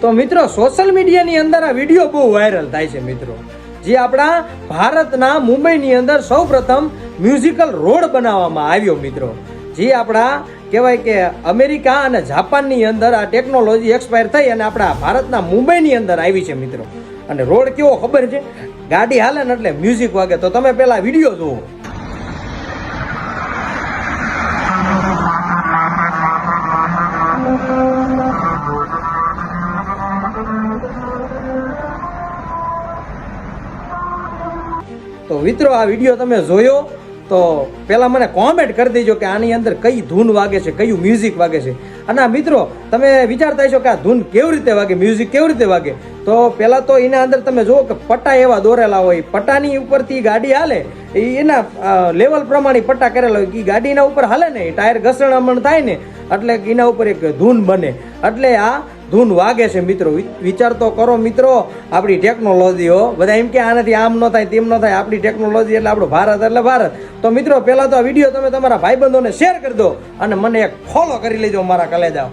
તો મિત્રો સોશિયલ મીડિયાની અંદર આ વિડીયો બહુ વાયરલ થાય છે મિત્રો, જે આપણા ભારતના મુંબઈની અંદર સૌપ્રથમ મ્યુઝિકલ રોડ બનાવવામાં આવ્યો મિત્રો, જે આપણા કહેવાય કે અમેરિકા અને જાપાનની અંદર આ ટેકનોલોજી એક્સપાયર થઈ અને આપણા ભારતના મુંબઈની અંદર આવી છે મિત્રો. અને રોડ કેવો ખબર છે, ગાડી હાલે ને એટલે મ્યુઝિક વાગે. તો તમે પેલા વિડીયો જુઓ. તો મિત્રો આ વિડીયો તમે જોયો તો પહેલા મને કોમેન્ટ કરી દેજો કે આની અંદર કઈ ધૂન વાગે છે, કયું મ્યુઝિક વાગે છે. અને મિત્રો તમે વિચારતા હશો કે આ ધૂન કેવી રીતે વાગે, મ્યુઝિક કેવી રીતે વાગે. તો પહેલા તો એના અંદર તમે જુઓ કે પટ્ટા એવા દોરેલા હોય, પટ્ટાની ઉપરથી ગાડી હાલે એના લેવલ પ્રમાણે પટ્ટા કરેલા હોય. એ ગાડીના ઉપર હાલે ને ટાયર ઘસણામણ થાય ને એટલે એના ઉપર એક ધૂન બને, એટલે આ ધૂન વાગે છે મિત્રો. વિચાર તો કરો મિત્રો, આપણી ટેકનોલોજીઓ બધા એમ કે આનાથી આમ ન થાય તેમ ન થાય, આપણી ટેકનોલોજી એટલે આપણું ભારત એટલે ભારત. તો મિત્રો પહેલા તો આ વિડીયો તમે તમારા ભાઈબંધોને શેર કરી દો અને મને એક ફોલો કરી લેજો મારા કલેજા.